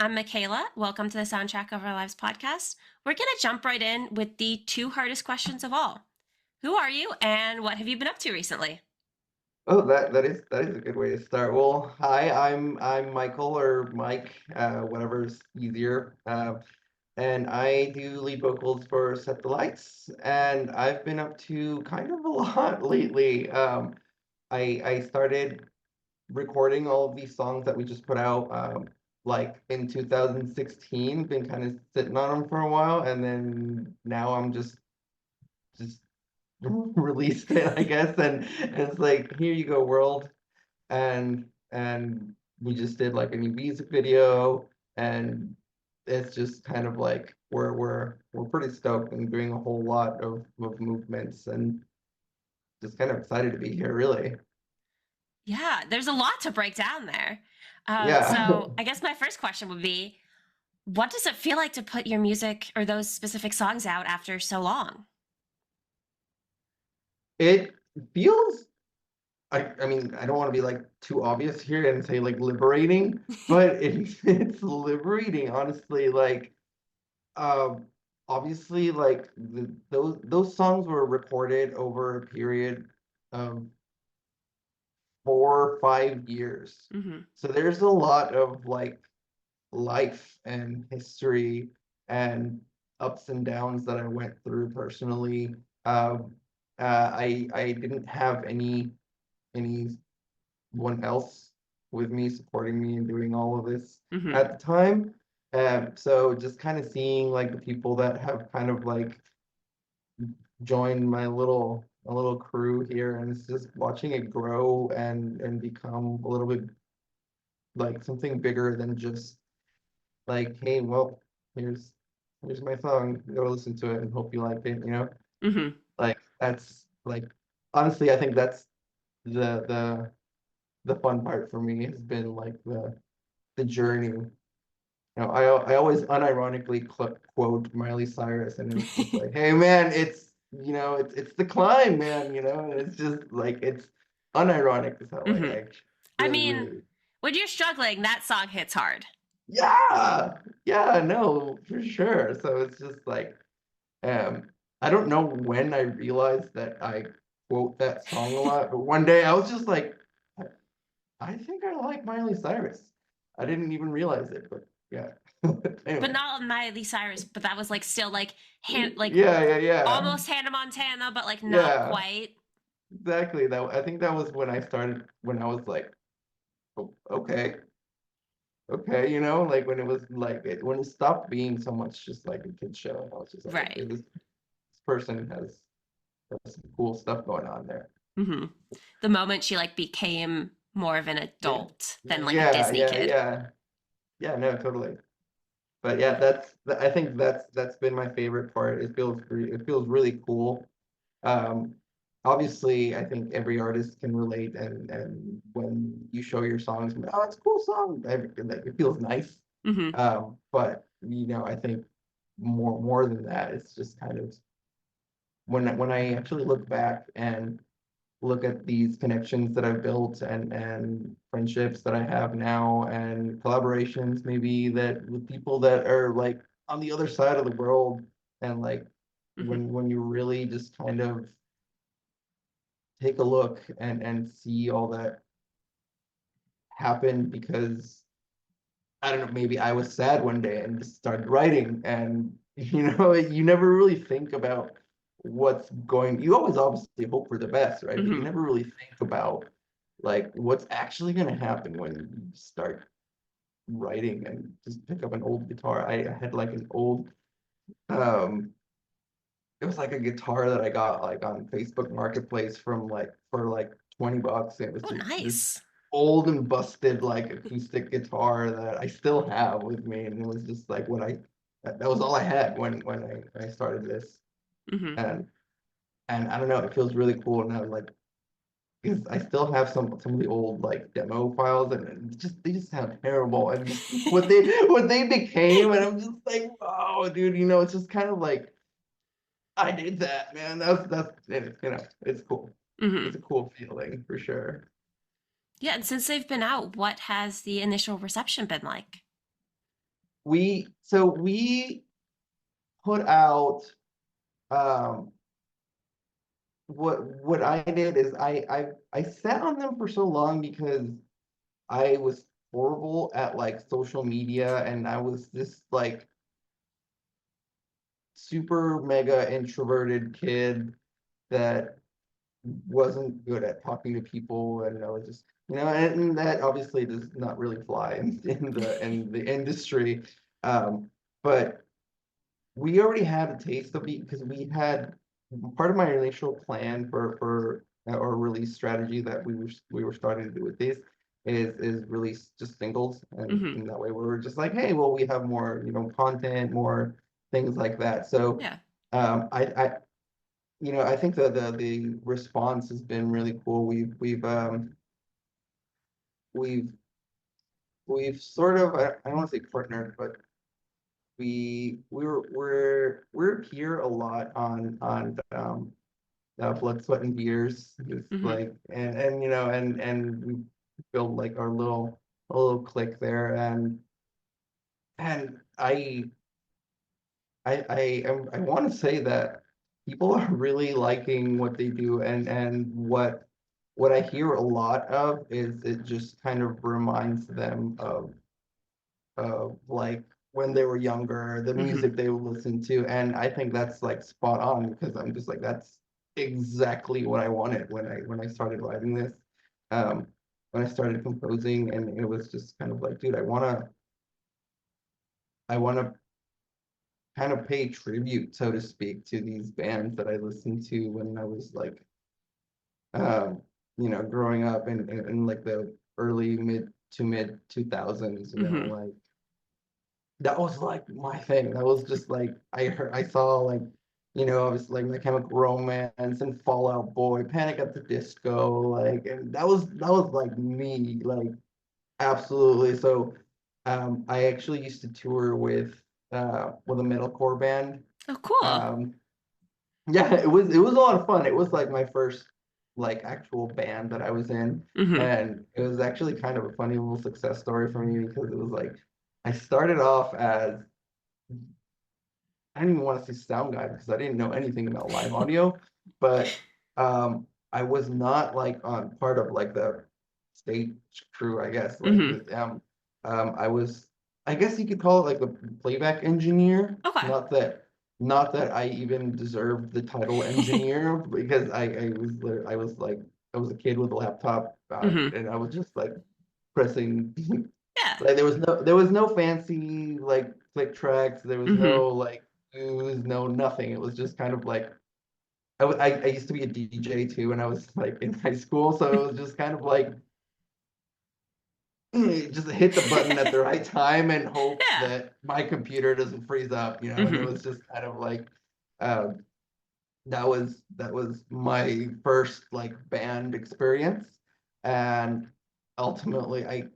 I'm Mackayla. Welcome to the Soundtrack of Our Lives podcast. We're going to jump right in with the two hardest questions of all. Who are you and what have you been up to recently? Oh, that is a good way to start. Well, hi, I'm Michael or Mike, whatever's easier. And I do lead vocals for Set the Lights, and I've been up to kind of a lot lately. I started recording all of these songs that we just put out, like in 2016. Been kind of sitting on them for a while, and then now I'm just released it, I guess, and it's like, here you go, world, and we just did like a new music video, and it's just kind of like we're pretty stoked and doing a whole lot of movements and just kind of excited to be here, really. Yeah, there's a lot to break down there. Yeah. So I guess my first question would be, what does it feel like to put your music or those specific songs out after so long? It feels, I mean, I don't want to be like too obvious here and say like liberating, but it's liberating, honestly. Like, um, obviously, like those songs were recorded over a period of 4 or 5 years. Hmm. So there's a lot of like life and history and ups and downs that I went through personally. Um, I didn't have anyone else with me supporting me and doing all of this Hmm. at the time. So just kind of seeing like the people that have kind of like joined my little a little crew here, and it's just watching it grow and become a little bit like something bigger than just like, hey, well, here's here's my song, go listen to it and hope you like it, you know? Hmm. Like that's like, honestly, I think that's the fun part for me has been like the journey. I always unironically quote Miley Cyrus, and it's just like, hey man, it's the climb, man, and it's just like it's unironic as hell. Hmm. I I really, mean, really, when you're struggling, that song hits hard. yeah, yeah, no, for sure. So it's just like, um, I don't know when I realized that I quote that song a lot, but one day I was just like, I, I think I like Miley Cyrus. I didn't even realize it, but yeah. But Anyway, not on Miley Cyrus, but that was like still like hand like yeah, yeah, yeah, almost Hannah Montana, but like not yeah. quite. Exactly. That I think that was when I started, when I was like, "Oh, okay, okay, like when it was like when it stopped being so much just like a kid show, and I was just like, Right. okay, this person has some cool stuff going on there. Hmm. The moment she like became more of an Yeah, adult than like a yeah, Disney yeah, kid. yeah, yeah. No, totally. But yeah, I think that's been my favorite part. It feels really cool. Um, Obviously, I think every artist can relate, and when you show your songs, oh, it's a cool song. Like, it feels nice. Hmm. But I think more than that, it's just kind of when I actually look back and look at these connections that I've built and friendships that I have now and collaborations maybe that with people that are like on the other side of the world, and like Hmm. when you really just kind of take a look and see all that happen because I don't know, maybe I was sad one day and just started writing, and you never really think about what's going. You always obviously hope for the best, right? But you Hmm. never really think about like what's actually going to happen when you start writing and just pick up an old guitar. I had like an old um it was like a guitar that I got like on Facebook Marketplace from like for like $20. It was Oh, just this nice. old and busted like acoustic guitar that I still have with me, and it was just like what I that was all I had when I started this, Hmm. and I don't know, it feels really cool now, like because I still have some of the old like demo files, and they just sound terrible, and just what they became, and I'm just like, oh, dude, it's just kind of like I did that, man. It's cool. Hmm. It's a cool feeling for sure. Yeah, and since they've been out, what has the initial reception been like? we put out um what I did is I sat on them for so long because I was horrible at like social media, and I was this like super mega introverted kid that wasn't good at talking to people, and I was just, and that obviously does not really fly in the industry. But we already had a taste of it because we had part of my initial plan for or release strategy that we were starting to do with these is release just singles, and Hmm. in that way we were just like, hey, well, we have more, content, more things like that. So Yeah. I I think the response has been really cool. We've we've sort of, I don't want to say partnered, but we're here a lot on Blood, Sweat, and Beers. It's Hmm. like, and we build like our little clique there, and I want to say that people are really liking what they do, and what I hear a lot of is it just kind of reminds them of like when they were younger, the Hmm. music they would listen to, and I think that's like spot on because I'm just like, that's exactly what I wanted when I started writing this. Um, when I started composing, and it was just kind of like, dude, I wanna kind of pay tribute, so to speak, to these bands that I listened to when I was like, um, growing up in like the early mid 2000s, Hmm. like that was like my thing. That was just like I saw like, obviously like My Chemical Romance and Fall Out Boy, Panic at the Disco, like, and that was like me, like absolutely. So I actually used to tour with a metalcore band. Oh, cool. Um yeah, it was a lot of fun. It was like my first like actual band that I was in, Hmm. and it was actually kind of a funny little success story for me because it was like I started off as, I didn't even want to say sound guy because I didn't know anything about live audio, but I was not like on part of like the stage crew, I guess. Like Hmm. I was, I guess you could call it like the playback engineer. Okay. Not that I even deserved the title engineer because I was a kid with a laptop, Hmm. and I was just like pressing. Yeah. Like there was no fancy like click tracks. There was Hmm. no like cues, no nothing. It was just kind of like I used to be a DJ too when I was like in high school, so it was just kind of like just hit the button at the right time and hope Yeah. that my computer doesn't freeze up, and it Hmm. was just kind of like um, that was my first like band experience, and ultimately I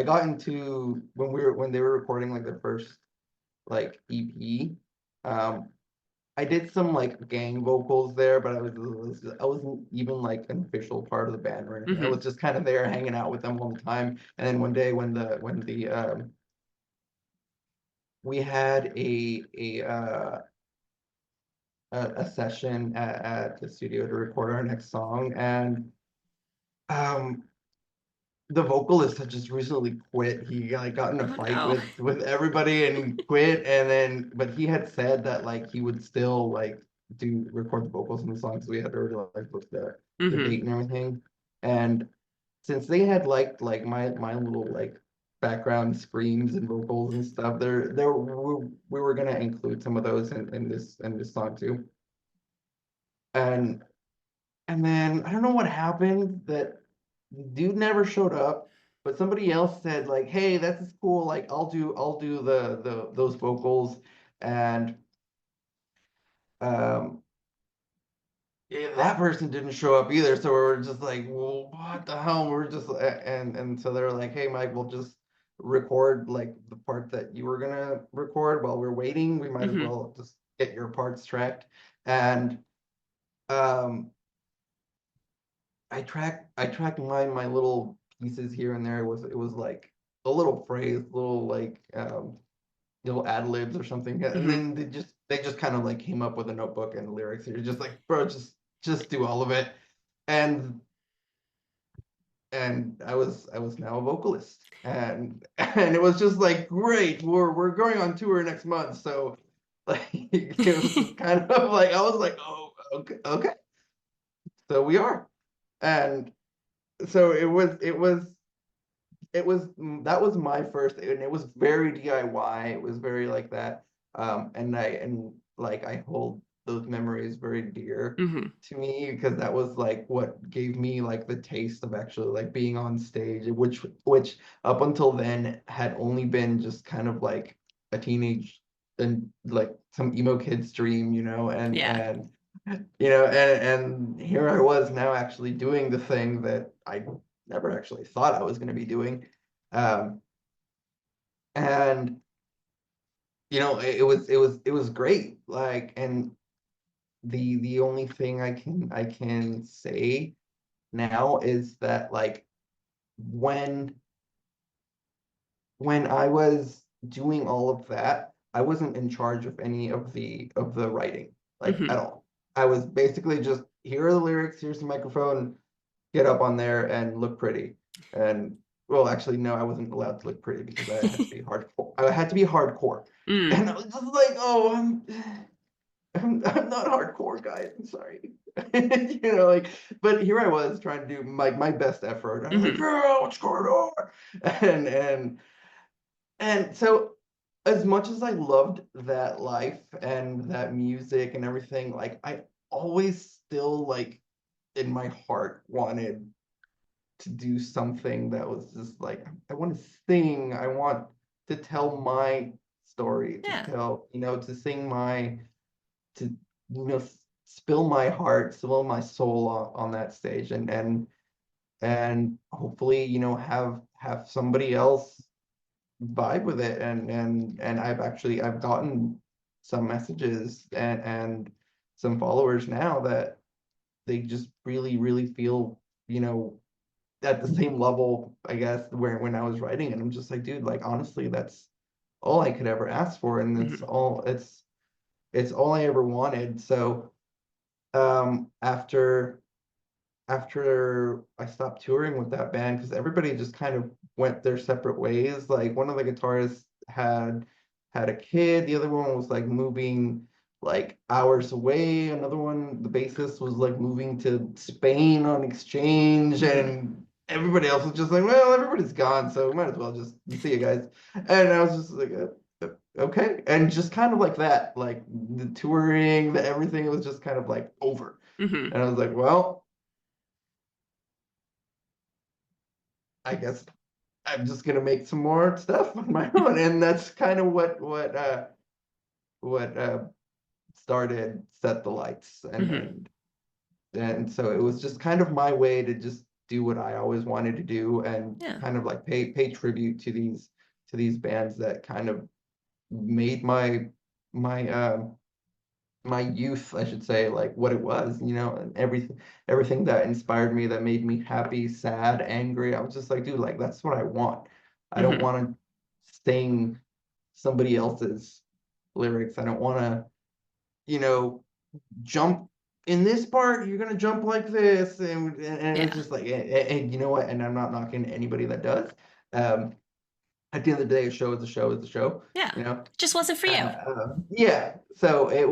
got into when they were recording like their first like EP. Um, I did some like gang vocals there, but I wasn't even like an official part of the band or anything. I Hmm. was just kind of there hanging out with them all the time. And then one day when the we had a session at the studio to record our next song, and um the vocalist had just recently quit. He like got in a Oh fight no. with everybody and quit. And then, but he had said that like he would still like do record the vocals in the song, so we had to already like book the Hmm. date and everything. And since they had liked like my little like background screams and vocals and stuff, there we were gonna include some of those in this song too. And and then I don't know what happened, that dude never showed up, but somebody else said like, "Hey, that's cool. Like, I'll do the those vocals." And um, that person didn't show up either. So we were just like, "Well, what the hell?" We're just and so they're like, "Hey, Mike, we'll just record like the part that you were gonna record while we're waiting. We might as Hmm. well just get your parts tracked." And um, I tracked my little pieces here and there. It was like a little phrase, little like little ad libs or something, and Hmm. then they just kind of like came up with a notebook and lyrics. You're just like, bro, just do all of it, and I was now a vocalist, and and it was just like great. We're going on tour next month, so like it was just kind of like I was like, oh, okay, so we are, and so that was my first, and it was very DIY. It was very like that, and like I hold those memories very dear Hmm. to me because that was like what gave me like the taste of actually like being on stage, which up until then had only been just kind of like a teenage and like some emo kid's dream, Yeah. and here I was now actually doing the thing that I never actually thought I was going to be doing. Um, and it was great. Like, and the only thing I can say now is that like when when I was doing all of that, I wasn't in charge of any of the writing, like Hmm. at all. I was basically just here are the lyrics, here's the microphone, get up on there and look pretty. And well, actually, no, I wasn't allowed to look pretty because I had to be hardcore. I had to be hardcore. Mm. And I was just like, oh, I'm not hardcore, guys. I'm sorry. Like, but here I was trying to do my best effort. I was like, Hmm. oh, what's going on? And so as much as I loved that life and that music and everything, like I always still like in my heart wanted to do something that was just like I want to sing. I want to tell my story, to Yeah. tell, to sing to spill my heart, spill my soul on that stage, and hopefully, have somebody else vibe with it. And I've gotten some messages and some followers now that they just really, really feel, at the same level, I guess, where when I was writing, and I'm just like, dude, like honestly, that's all I could ever ask for, and Hmm. it's all I ever wanted. So after I stopped touring with that band, because everybody just kind of went their separate ways. Like one of the guitarists had a kid, the other one was like moving like hours away. Another one, the bassist, was like moving to Spain on exchange, Hmm. and everybody else was just like, well, everybody's gone, so we might as well just see you guys. And I was just like, okay, and just kind of like that, like the touring, the everything was just kind of like over. Hmm. And I was like, well, I guess I'm just gonna make some more stuff on my own, and that's kind of what started Set the Lights, Hmm. and so it was just kind of my way to just do what I always wanted to do, and Yeah. kind of like pay tribute to these bands that kind of made my my youth, I should say, like what it was, and everything that inspired me, that made me happy, sad, angry. I was just like, dude, like that's what I want. I don't Hmm. want to sing somebody else's lyrics. I don't want to, you know, jump in this part. You're gonna jump like this, and it's Yeah. just like, and you know what? And I'm not knocking anybody that does. Um, at the end of the day, a show is a show is a show. Yeah. You know, Just wasn't for you. yeah. So I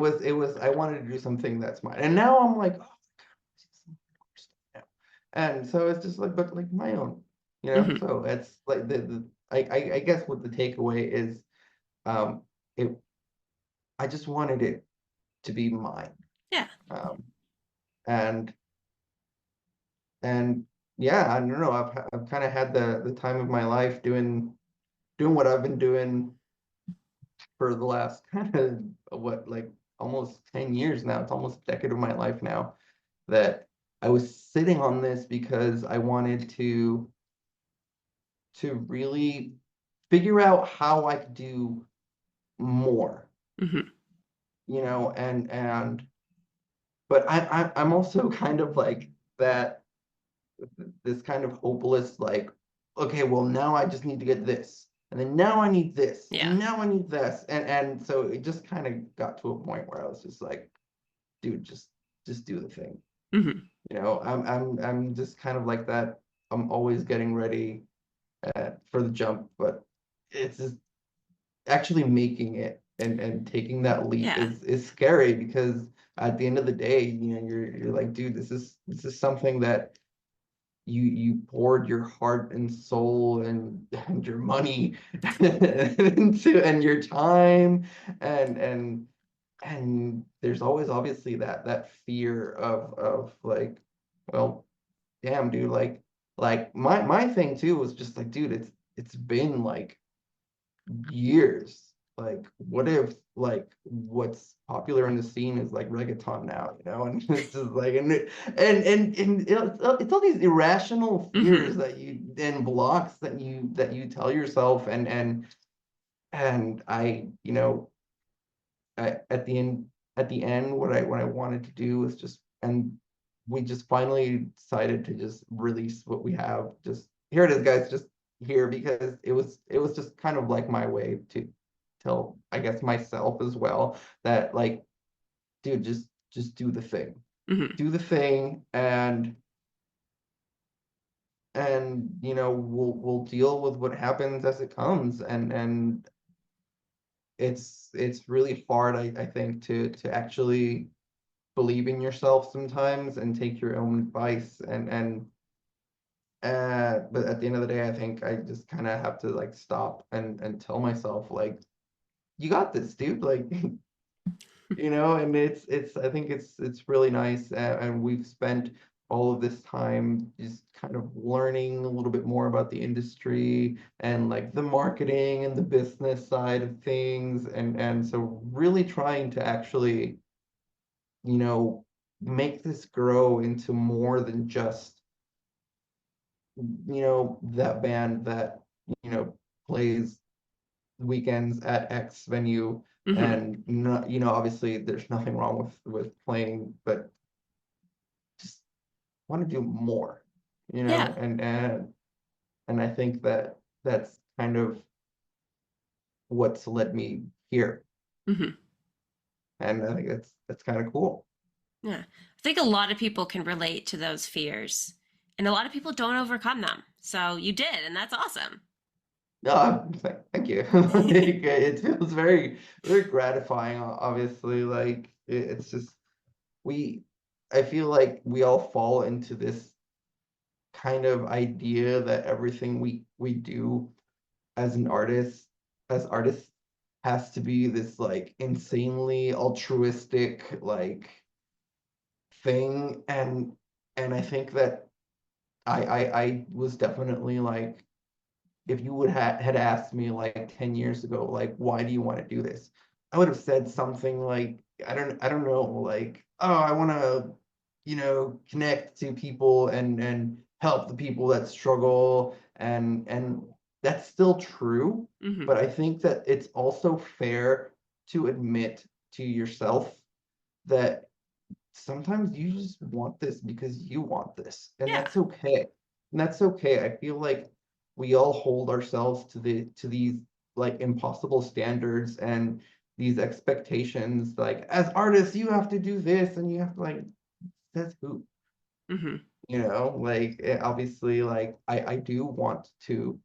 wanted to do something that's mine, and now I'm like, oh, and so it's just like, but like my own, Hmm. so it's like I guess what the takeaway is, um it I just wanted it to be mine, Yeah. um and and yeah, I don't know, I've kind of had the time of my life doing what I've been doing for the last kind of what, like almost 10 years now. It's almost a decade of my life now, that I was sitting on this because I wanted to really figure out how I could do more, Hmm. and but I'm also kind of like that, this kind of hopeless, like okay, well now I just need to get this. And then now I need this. Yeah. And now I need this. And so it just kind of got to a point where I was just like, dude, just do the thing. Hmm. I'm just kind of like that. I'm always getting ready for the jump, but it's just actually making it and taking that leap Yeah. is scary because at the end of the day, you're like, dude, this is something that you poured your heart and soul and your money into and your time and and there's always obviously that fear of like, well, damn, dude, like my thing too was just like, dude, it's been like years. Like, what if like what's popular in the scene is like reggaeton now, and it's just like and it's all these irrational fears Hmm. that you and blocks that you tell yourself and at the end what I wanted to do was just and we just finally decided to just release what we have. Just here it is, guys, just here because it was just kind of like my way to tell, I guess, myself as well that like, dude, just do the thing. Hmm. Do the thing and we'll deal with what happens as it comes and it's really hard I think to actually believe in yourself sometimes and take your own advice and but at the end of the day I think I just kind of have to like stop and tell myself like, you got this, dude, like and it's I think it's really nice and we've spent all of this time just kind of learning a little bit more about the industry and like the marketing and the business side of things and so really trying to actually you know make this grow into more than just that band that you know plays weekends at X venue Hmm. and not, obviously there's nothing wrong with playing, but just want to do more, Yeah. and I think that that's kind of what's led me here, Hmm. and I think that's kind of cool. Yeah. I think a lot of people can relate to those fears, and a lot of people don't overcome them. So you did, and that's awesome. No, thank you. Like, it feels very, very gratifying, obviously. Like it's just we I feel like we all fall into this kind of idea that everything we do as an artist, as artists, has to be this like insanely altruistic like thing, and I think that I was definitely like, if you would had asked me like 10 years ago, like, why do you want to do this? I would have said something like, I don't know, like, oh, I want to, connect to people and help the people that struggle and that's still true, Hmm. but I think that it's also fair to admit to yourself that sometimes you just want this because you want this, and Yeah. that's okay. And that's okay. I feel like we all hold ourselves to these like impossible standards and these expectations. Like as artists, you have to do this, and you have to like says who, Hmm. like obviously, like I do want to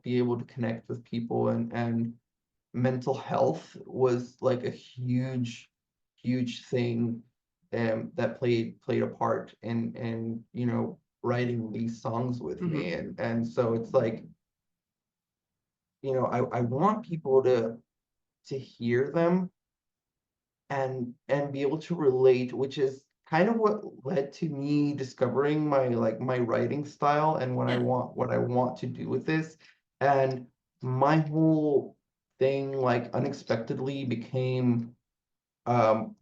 be able to connect with people and mental health was like a huge thing that played a part in writing these songs with Hmm. me and so it's like I want people to hear them and be able to relate, which is kind of what led to me discovering my writing style and Yeah. what I want to do with this. And my whole thing like unexpectedly became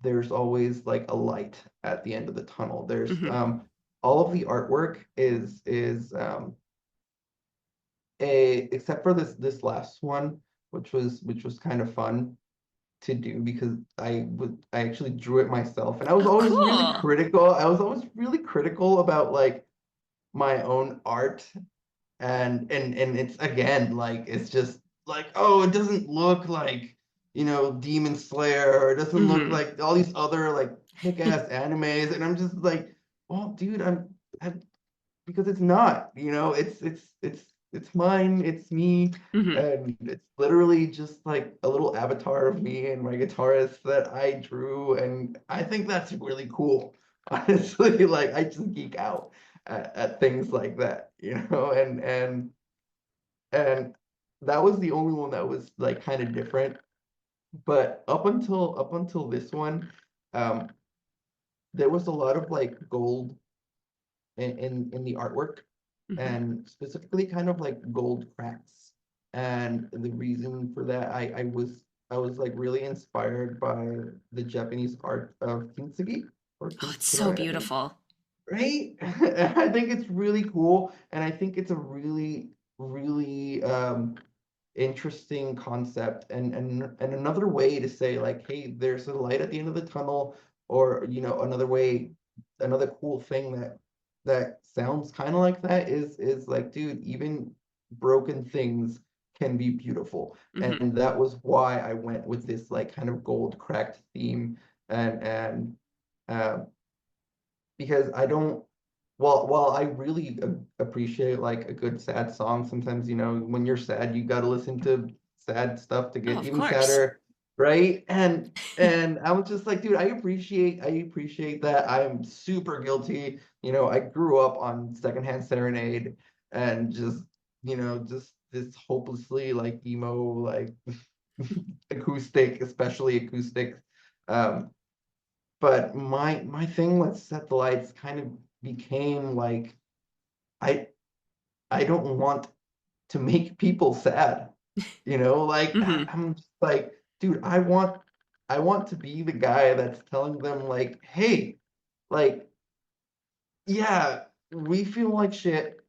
there's always like a light at the end of the tunnel. There's Hmm. all of the artwork is a except for this last one, which was kind of fun to do because I actually drew it myself and I was Oh, always really cool. critical. I was always really critical about like my own art, and it's again like it's just like, oh, it doesn't look like, Demon Slayer, or it doesn't look Mm-hmm. like all these other like kick-ass animes, and I'm just like, well, dude, I'm because it's not, it's mine, it's me, Mm-hmm. and it's literally just like a little avatar of me and my guitarist that I drew, and I think that's really cool. Honestly, like I just geek out at things like that, and that was the only one that was like kind of different. But up until this one, um, there was a lot of like gold in the artwork, Mm-hmm. and specifically kind of like gold cracks. And the reason for that, I was like really inspired by the Japanese art of kintsugi, or Oh, it's so kintsugi, I think. beautiful. Right? I think it's really cool, and I think it's a really, really interesting concept, and another way to say like, hey, there's a light at the end of the tunnel, or another cool thing that sounds kind of like that is like, dude, even broken things can be beautiful. Mm-hmm. And that was why I went with this like kind of gold cracked theme, and um because I don't while I really appreciate like a good sad song, sometimes, when you're sad, you got to listen to sad stuff to Oh, get of even course. sadder, right? And I was just like, dude, I appreciate that. I'm super guilty. I grew up on Secondhand Serenade, and just this hopelessly like emo, like acoustic, especially acoustic. Um, but my thing with Set the Lights kind of became like, I I don't want to make people sad. Like Mm-hmm. I'm just like, dude, I want to be the guy that's telling them like, hey, like, yeah, we feel like shit,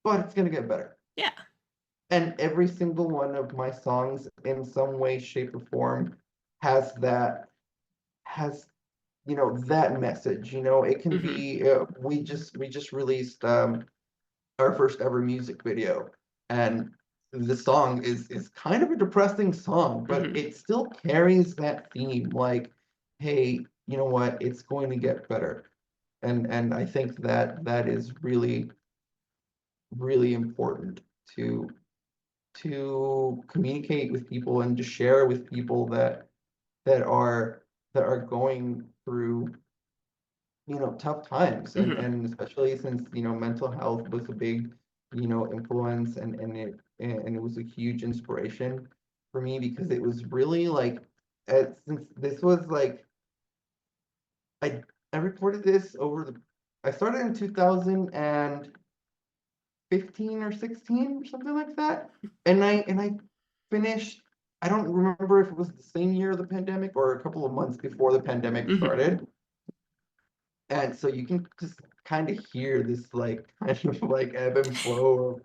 but it's gonna get better. Yeah. And every single one of my songs in some way, shape, or form has has that message. It can Mm-hmm. be, we just released our first ever music video, and the song is kind of a depressing song, but Mm-hmm. it still carries that theme, like, hey, you know what, it's going to get better. And I think that is really, really important to communicate with people, and to share with people that are going through tough times, and Mm-hmm. and especially since mental health was a big influence, and it was a huge inspiration for me, because it was really like, since this was like, I I recorded this over the I started in 2015 or 16 or something like that, and I finished. I don't remember if it was the same year of the pandemic or a couple of months before the pandemic Mm-hmm. started. And so you can just kind of hear this like kind of like ebb and flow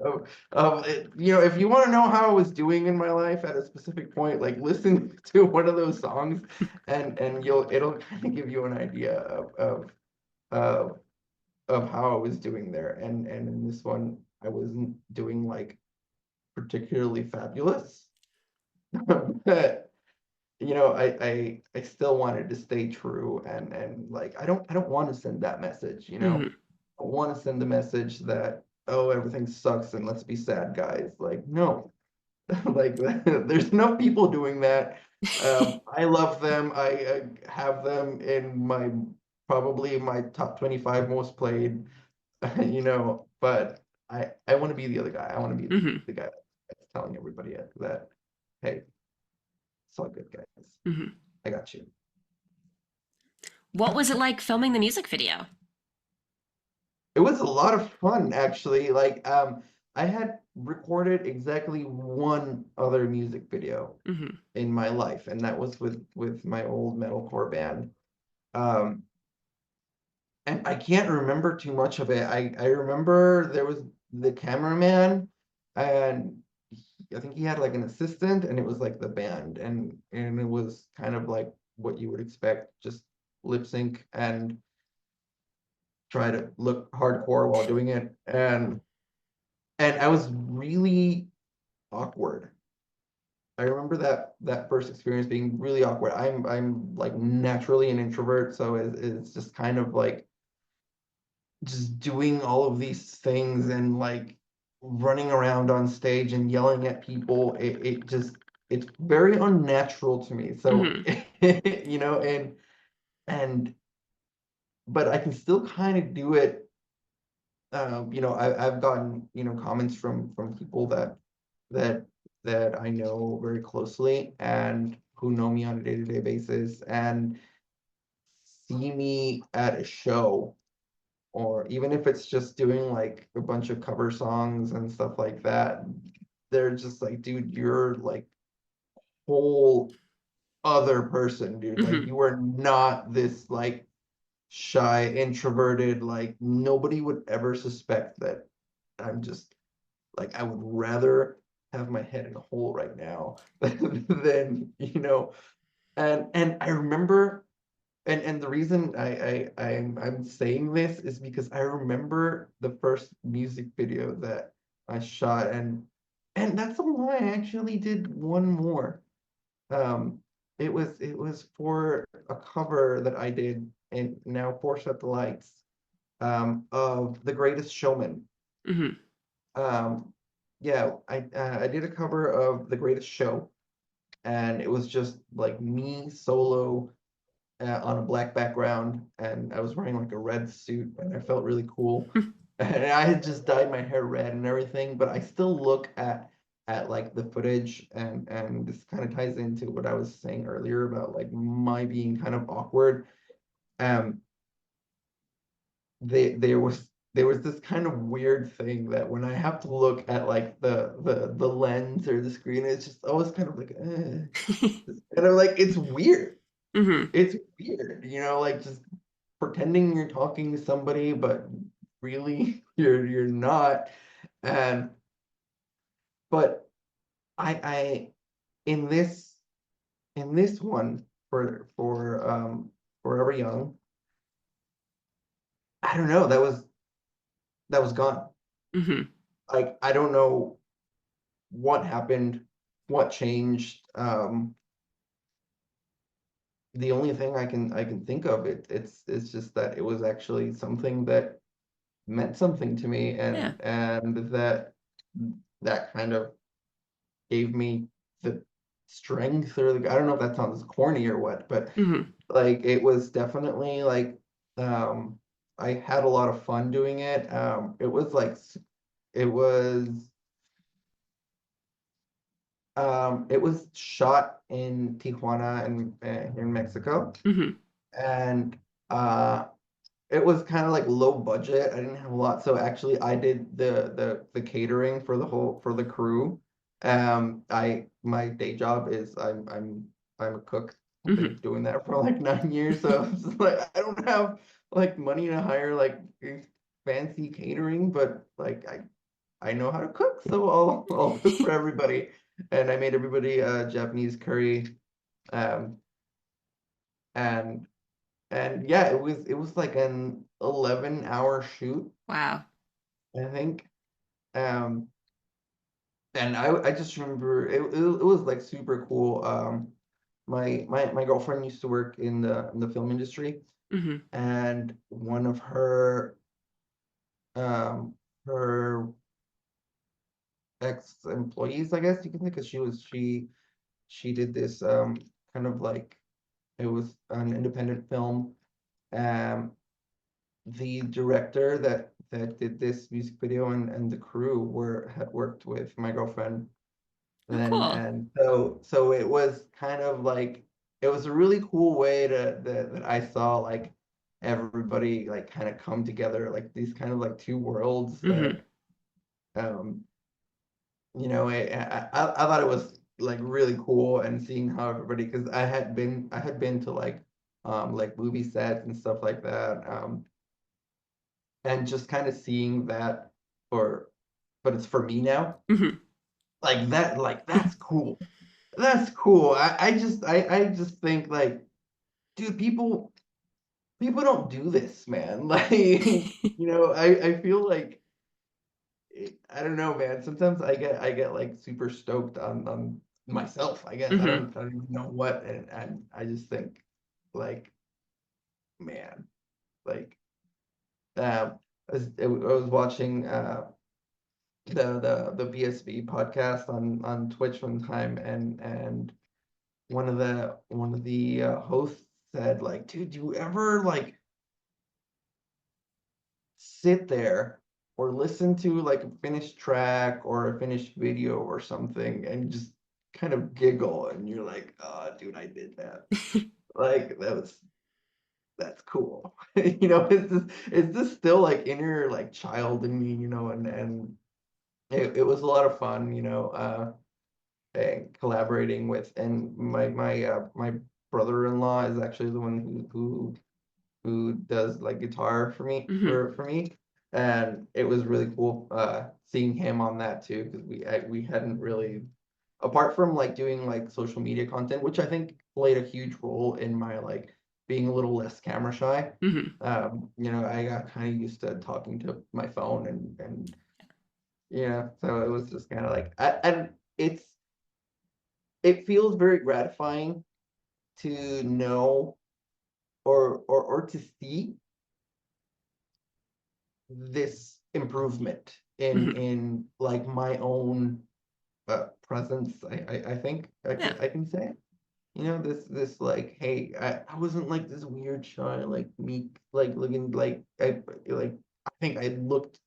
of it. If you want to know how I was doing in my life at a specific point, like listen to one of those songs, and it'll kind of give you an idea of of how I was doing there. And in this one, I wasn't doing like particularly fabulous, but I still wanted to stay true, and like I don't want to send that message. Mm-hmm. I want to send the message that, oh, everything sucks and let's be sad, guys. Like, no, like there's enough people doing that. I love them. I have them in my probably my top 25 most played. But I want to be the other guy. I want to be Mm-hmm. the guy that's telling everybody that, hey, it's all good, guys. Mm-hmm. I got you. What was it like filming the music video? It was a lot of fun, actually. Like, I had recorded exactly one other music video Mm-hmm. in my life, and that was with my old metalcore band. Um, and I can't remember too much of it. I remember there was the cameraman, and I think he had like an assistant, and it was like the band, and it was kind of like what you would expect, just lip sync and try to look hardcore while doing it, and I was really awkward. I remember that first experience being really awkward. I'm like naturally an introvert, so it's just kind of like just doing all of these things and like running around on stage and yelling at people. It just it's very unnatural to me. So Hmm. and but I can still kind of do it. I've gotten comments from people that that I know very closely and who know me on a day-to-day basis and see me at a show, or even if it's just doing like a bunch of cover songs and stuff like that, they're just like, dude, you're like whole other person, dude. Like Hmm. you are not this like shy, introverted, like nobody would ever suspect that I'm just like I would rather have my head in a hole right now than and I remember and the reason I'm saying this is because I remember the first music video that I shot, and that's a lie. I actually did one more. Um, it was for a cover that I did and now for Set the Lights, of The Greatest Showman. Hmm. Um, yeah, I did a cover of The Greatest Show, and it was just like me solo on a black background, and I was wearing like a red suit, and I felt really cool. And I had just dyed my hair red and everything, but I still look at like the footage, and this kind of ties into what I was saying earlier about like my being kind of awkward. Um, there was this kind of weird thing that when I have to look at like the lens or the screen, it's just always kind of like, and I'm like, it's weird. Hmm. It's weird, like just pretending you're talking to somebody, but really you're not. And but I in this in this one for Forever Young, I don't know, that was gone. Hmm. Like I don't know what happened, what changed. The only thing I can think of, it's just that it was actually something that meant something to me, Yeah. and that kind of gave me the strength, or I don't know if that sounds corny or what, but Hmm. like it was definitely like um I had a lot of fun doing it. It was it was shot in Tijuana in Mexico, Hmm. and uh it was kind of like low budget. I didn't have a lot, so actually I did the catering for the crew. I my day job is I'm a cook. I've been Hmm. doing that for like 9 years, so it's just like I don't have like money to hire like fancy catering, but like I know how to cook, so I'll cook for everybody. And I made everybody Japanese curry, um, and yeah, it was like an 11-hour shoot, Wow. I think. Um, and I just remember it was like super cool. My girlfriend used to work in the film industry, Hmm. and one of um her ex-employees, I guess you can think, because she did this kind of like it was an independent film. Um, the director that did this music video and the crew were had worked with my girlfriend, Oh, and cool. and so it was kind of like it was a really cool way that I saw like everybody like kind of come together, like these kind of like two worlds Hmm. that um I thought it was like really cool, and seeing how everybody, because I had been to like movie sets and stuff like that, and just kind of seeing that for but it's for me now, Hmm. like that's cool. That's cool. I just think like, dude, people people don't do this, man. Like, I feel like I don't know, man. Sometimes I get like super stoked on myself, I guess. Hmm. I don't even know what, and I just think like, man, like I was watching the BSB podcast on Twitch one time, and one of the hosts said like, dude, do you ever like sit there or listen to like a finished track or a finished video or something and just kind of giggle and you're like, oh, dude, I did that. Like that's cool. Is this still like inner like child in me, and it was a lot of fun, and collaborating with, and my brother-in-law is actually the one who does like guitar for me Hmm. for me, and it was really cool seeing him on that too, because we hadn't really, apart from like doing like social media content, which I think played a huge role in my like being a little less camera shy. Hmm. I got kind of used to talking to my phone, and yeah, so it was just kind of like, and it feels very gratifying to know, or to see this improvement in Hmm. in like my own presence. I think Yeah. I can say, this like, hey, I wasn't like this weird shy, like meek, like looking like I think I looked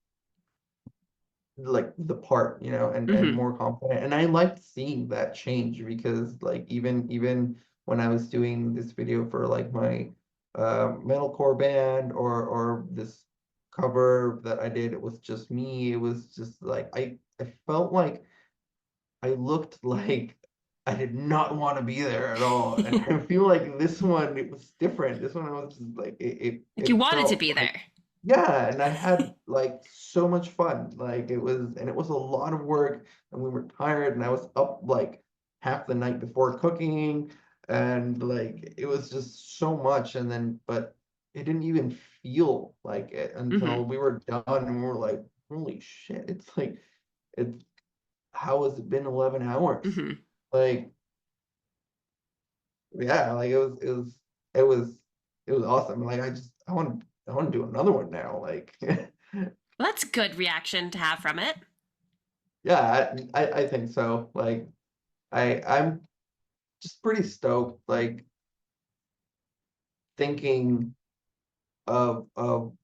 like the part, and Hmm. more confident. And I liked seeing that change, because like even when I was doing this video for like my metalcore band, or this cover that I did, it was just me. It was just like I felt like I looked like I did not want to be there at all. And I feel like this one, it was different. This one, I was just like, Like you it wanted to felt be like, there. yeah, and I had like so much fun. Like it was a lot of work, and we were tired, and I was up like half the night before cooking, and like it was just so much. And then, but it didn't even feel like it Hmm. until we were done, and we were like, holy shit, it's how has it been 11 hours? Hmm. Like, yeah, like it was it was awesome. Like I want to do another one now. Like, Well, that's a good reaction to have from it. yeah, I think so. Like, I'm just pretty stoked, like thinking of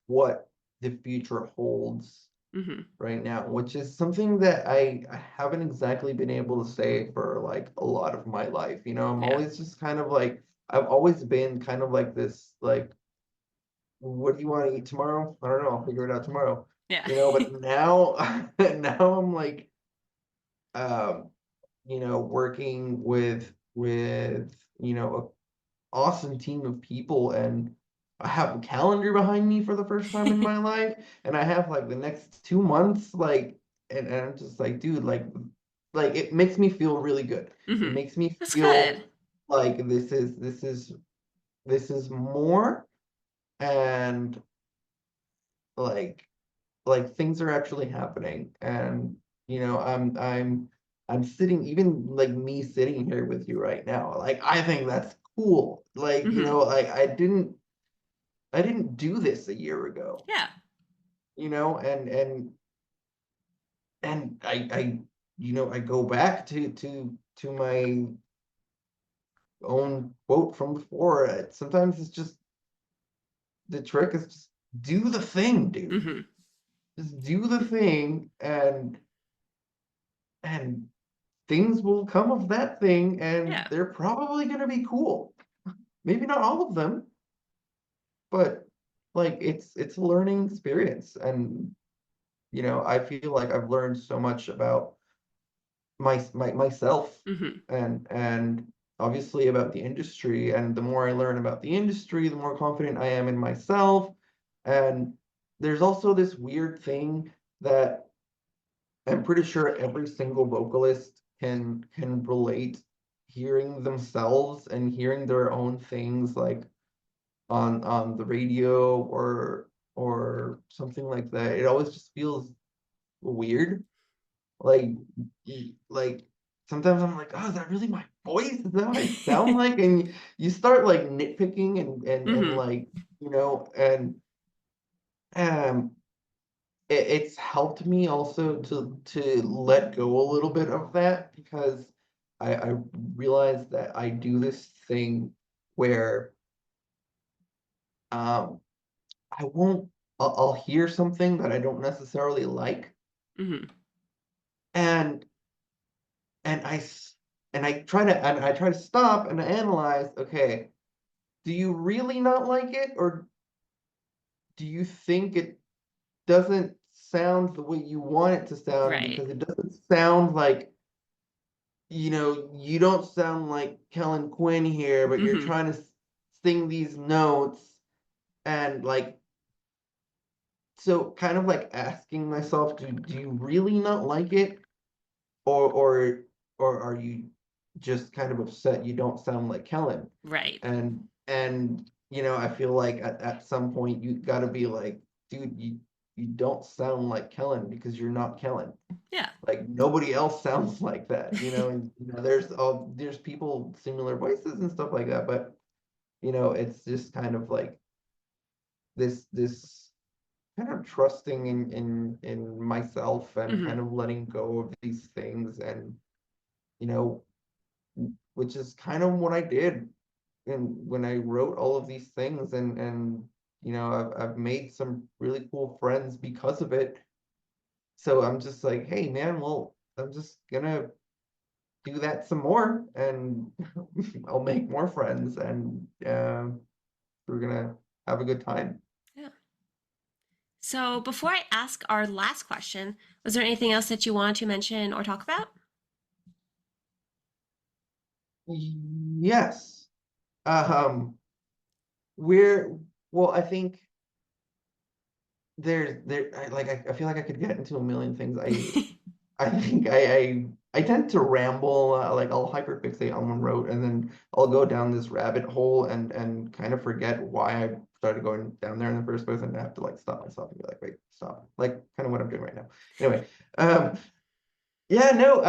what the future holds Hmm. right now, which is something that I haven't exactly been able to say for like a lot of my life. I'm Yeah. always just kind of like, I've always been kind of like this, like, what do you want to eat tomorrow? I don't know, I'll figure it out tomorrow. Yeah. But now now I'm like, um, working with an awesome team of people, and I have a calendar behind me for the first time in my life, and I have like the next 2 months, like, and I'm just like, dude, like it makes me feel really good. It Hmm. makes me That's feel good. like this is more, and like things are actually happening, and I'm sitting, even like me sitting here with you right now, like I think that's cool. Like, Hmm. like I didn't do this a year ago, Yeah. and I go back to my own quote from before. Sometimes it's just, the trick is just do the thing, dude. Hmm. Just do the thing, and things will come of that thing, and Yeah. they're probably going to be cool. Maybe not all of them, but like it's a learning experience. And I feel like I've learned so much about myself, Hmm. and obviously about the industry. And the more I learn about the industry, the more confident I am in myself. And there's also this weird thing that I'm pretty sure every single vocalist can relate, hearing themselves and hearing their own things, like on the radio or something like that, it always just feels weird. Like like sometimes I'm like, oh, is that really my voice? Is that what I sound like? And you start like nitpicking and Hmm. like, and um it's helped me also to let go a little bit of that because I realize that I do this thing where um I won't I'll hear something that I don't necessarily like, Hmm. and and I try to stop and analyze, okay, do you really not like it, or do you think it doesn't sound the way you want it to sound Right. because it doesn't sound like, you don't sound like Kellen Quinn here, but you're Hmm. trying to sing these notes, and like, so kind of like asking myself, do you really not like it, or or or are you just kind of upset you don't sound like Kellen? Right. And I feel like at some point you got to be like, dude, you don't sound like Kellen because you're not Kellen. Yeah. Like nobody else sounds like that, and there's people similar voices and stuff like that, but it's just kind of like this kind of trusting in myself and Hmm. kind of letting go of these things, and you know which is kind of what I did and when I wrote all of these things, and I've made some really cool friends because of it. So I'm just like, hey man, well, I'm just gonna do that some more, and I'll make more friends, and we're gonna have a good time. Yeah. So before I ask our last question, was there anything else that you wanted to mention or talk about? Yes. Um, we're well, I think I feel like I could get into a million things. I think I tend to ramble, like I'll hyperfixate on one road and then I'll go down this rabbit hole and kind of forget why I started going down there in the first place, and I have to like stop myself and be like, wait, stop. Like kind of what I'm doing right now. Anyway, yeah, no,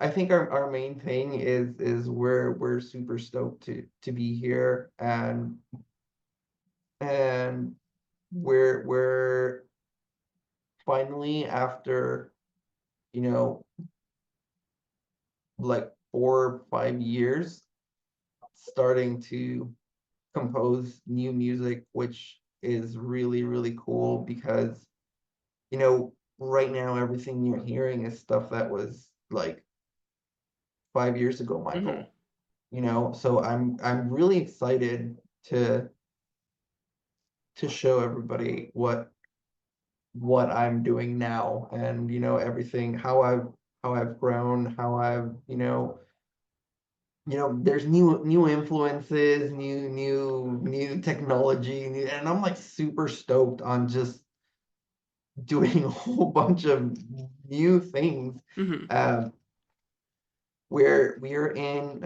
I think our main thing is we're super stoked to be here, and we're finally, after you know like 4 or 5 years, starting to compose new music, which is really, really cool because, right now everything you're hearing is stuff that was like 5 years ago, Hmm. Michael. So I'm really excited to to show everybody what I'm doing now, and everything, how I've grown, how I've there's new influences, new technology, and I'm like super stoked on just doing a whole bunch of new things. Hmm. Um, we're in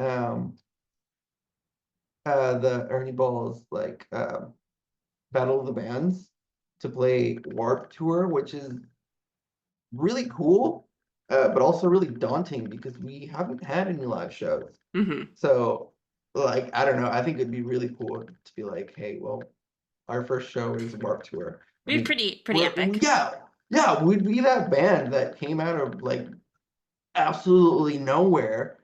the Ernie Balls, like Battle of the Bands, to play Warp Tour, which is really cool, but also really daunting because we haven't had any live shows. Hmm. So, like, I don't know. I think it'd be really cool to be like, hey, well, our first show is Warped Tour. I Be mean, pretty epic. yeah, yeah, we'd be that band that came out of like absolutely nowhere.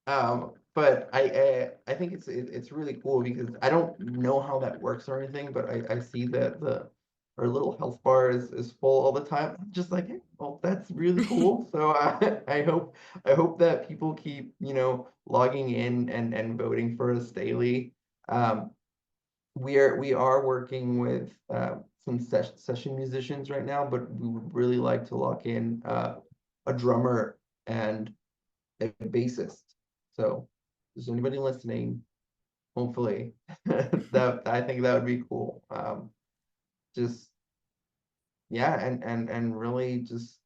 But I think it's really cool because I don't know how that works or anything, but I see that the our little health bar is full all the time. I'm just like, hey, well, that's really cool. So I hope that people keep logging in and voting for us daily. Um, we are working with some session musicians right now, but we would really like to lock in a drummer and a bassist. So, is anybody listening? Hopefully, that I think that would be cool. Just yeah, and really just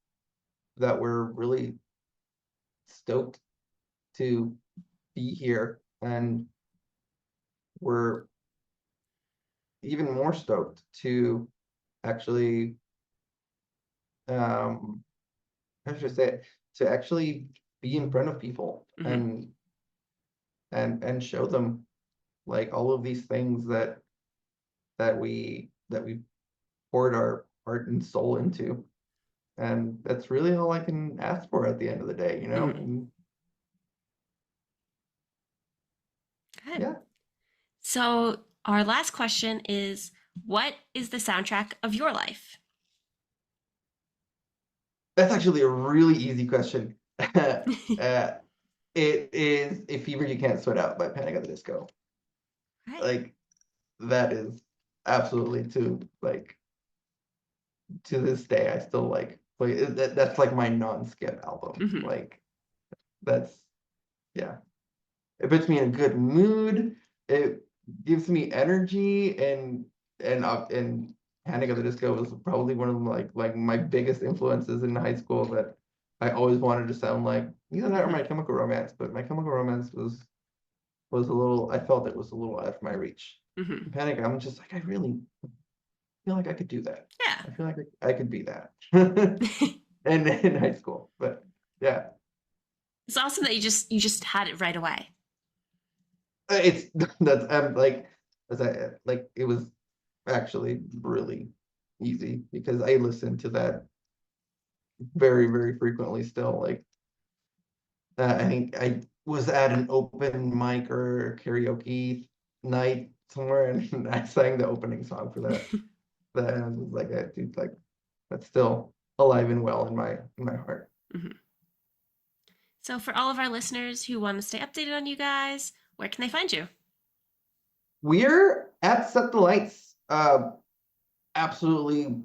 that we're really stoked to be here, and we're even more stoked to actually, how should I say it, to actually be in front of people Hmm. and show them like all of these things that we poured our heart and soul into. And that's really all I can ask for at the end of the day, you know? Hmm. And Good. yeah, So, our last question is, what is the soundtrack of your life? that's actually a really easy question. It is A Fever You Can't Sweat Out by Panic at the Disco. Right. Like that is absolutely to this day I still like play that's like my non-skip album. Hmm. Like that's yeah. It puts me in a good mood. It gives me energy and Panic at the Disco was probably one of like my biggest influences in high school that I always wanted to sound like. Either that or Hmm. My Chemical Romance, but My Chemical Romance was a little, I felt it was a little out of my reach. Hmm. Panic, I'm just like I really feel like I could do that. Yeah. I feel like I could be that. And in high school, but yeah, It's awesome that you just had it right away. it's that's like as I like it was actually really easy because I listen to that very, very frequently still. Like I think I was at an open mic or karaoke night somewhere and I sang the opening song for that. That and I was like, dude, like that's still alive and well in my heart. Hmm. So, for all of our listeners who want to stay updated on you guys, where can they find you? We're at Set the Lights, absolutely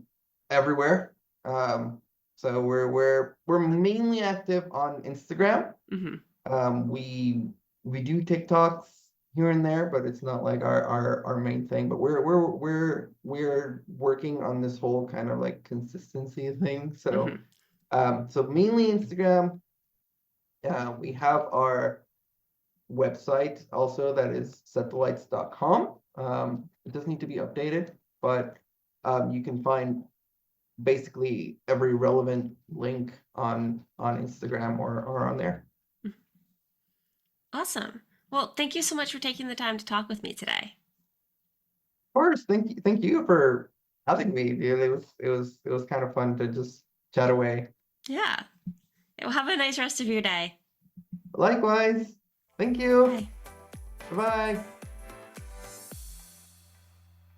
everywhere. So we're mainly active on Instagram. Hmm. We do TikToks here and there, but it's not like our main thing. But we're working on this whole kind of like consistency thing. Hmm. So mainly Instagram. We have our website also that is setthelights.com. It does need to be updated, but you can find basically every relevant link on Instagram or on there. Awesome. Well, thank you so much for taking the time to talk with me today. Of course, thank you for having me, dude. It was kind of fun to just chat away. Yeah. Well, have a nice rest of your day. Likewise, thank you. Bye. Bye.